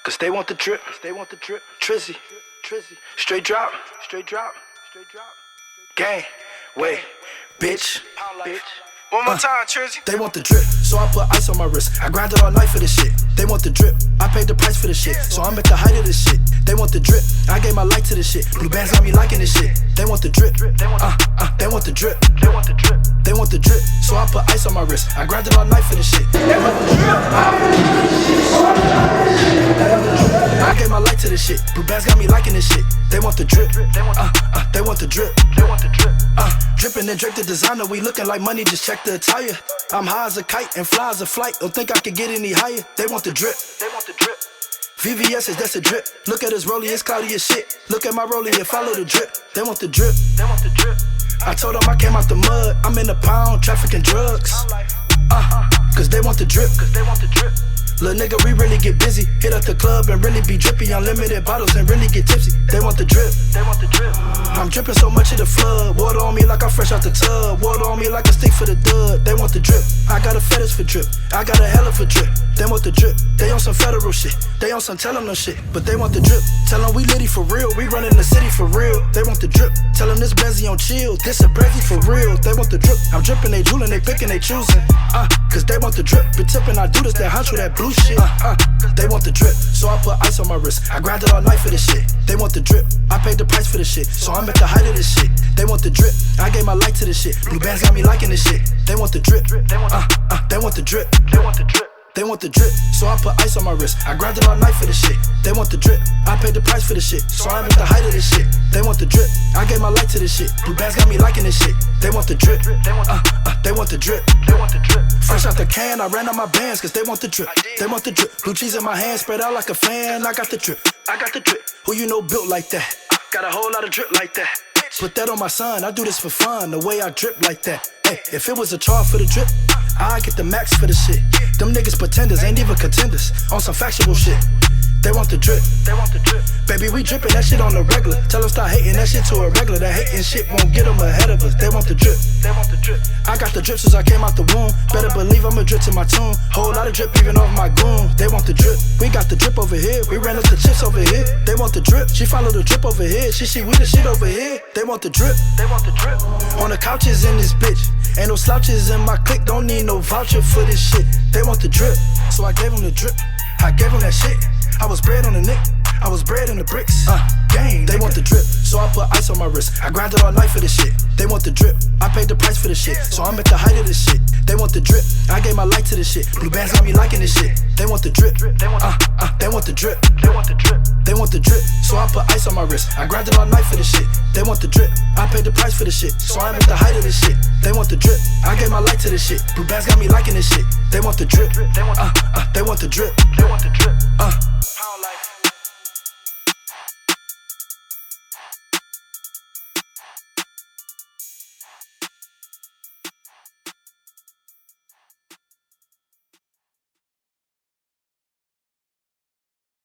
Cause they want the drip, Trizzy, straight drop, gang, wait, bitch. One more time, Trizzy. They want the drip, so I put ice on my wrist. I grinded all night for this shit. They want the drip, I paid the price for this shit. So I'm at the height of this shit. They want the drip, I gave my light to this shit. Blue bands got me liking this shit. They want the drip, they want the drip, they want the drip, so I put ice on my wrist. I grinded all night for this shit. They want the drip, I gave my light to this shit. Blue bands got me liking this shit. They want the drip, they want the drip, drippin' and Dripp the designer. We looking like money, just check the attire. I'm high as a kite and fly as a flight. Don't think I could get any higher. They want the drip, VVS's, that's a drip. Look at his rollie, it's cloudy as shit. Look at my rollie and follow the drip. They want the drip, I told them I came out the mud. I'm in the pound, trafficking drugs. Cause they want the drip. Lil' nigga, we really get busy. Hit up the club and really be drippy. Unlimited bottles and really get tipsy. They want the drip. I'm dripping so much of the flood. Water on me like I'm fresh out the tub. Water on me like a stick for the dud. They want the drip. I got a fetish for drip. I got a hell of a drip. They want the drip. They on some federal shit. They on some tell them no shit. But they want the drip. Tell them we litty for real. We running the city for real. They want the drip. Tell them this Benzie on chill. This a Benzie for real. They want the drip. I'm dripping, they jewelin', they picking, they choosing. Cause they want the drip. Been tipping, I do this, that hunch with that blue shit. They want the drip, so I put ice on my wrist. I grinded all night for this shit. They want the drip, I paid the price for this shit. So I'm at the height of this shit. They want the drip, I gave my light to this shit. Blue bands got me liking this shit. They want the drip, they want the drip, they want the drip, so I put ice on my wrist. I grinded all night for this shit. They want the drip, I paid the price for this shit. So I'm at the height of this shit. They want the drip, I gave my light to this shit. Blue bands got me liking this shit. They want the drip, they want the drip, fresh out the can, I ran out my bands cause they want the drip. They want the drip, blue cheese in my hand, spread out like a fan. I got the drip, who you know built like that? Got a whole lot of drip like that. Put that on my son, I do this for fun, the way I drip like that. Hey, if it was a charge for the drip, I get the max for the shit. Them niggas pretenders, ain't even contenders. On some factual shit. They want the drip, baby, we drippin' that shit on the regular. Tell them stop hating that shit to a regular. That hating shit won't get them ahead of us. They want the drip, I got the drip since I came out the womb. Better believe I'ma drip to my tune. Whole lot of drip even off my goon. They want the drip, we got the drip over here. We ran up the chips over here. They want the drip, she follow the drip over here. She we the shit over here. They want the drip, on the couches in this bitch. Ain't no slouches in my clique, don't need no voucher for this shit. They want the drip, so I gave them the drip. I gave them that shit. I was bred on the nick, I was bred in the bricks. Gang, they want the drip, so I put ice on my wrist. I grinded all night for this shit. They want the drip, I paid the price for this shit. So I'm at the height of this shit. They want the drip, I gave my light to this shit. Blue bands got me liking this shit. They want the drip, they want the drip, they want the drip, so I put ice on my wrist. I grinded all night for this shit. They want the drip, I paid the price for this shit. So I'm at the height of this shit. They want the drip, I gave my light to this shit. Blue bands got me liking this shit. They want the drip, they want the drip,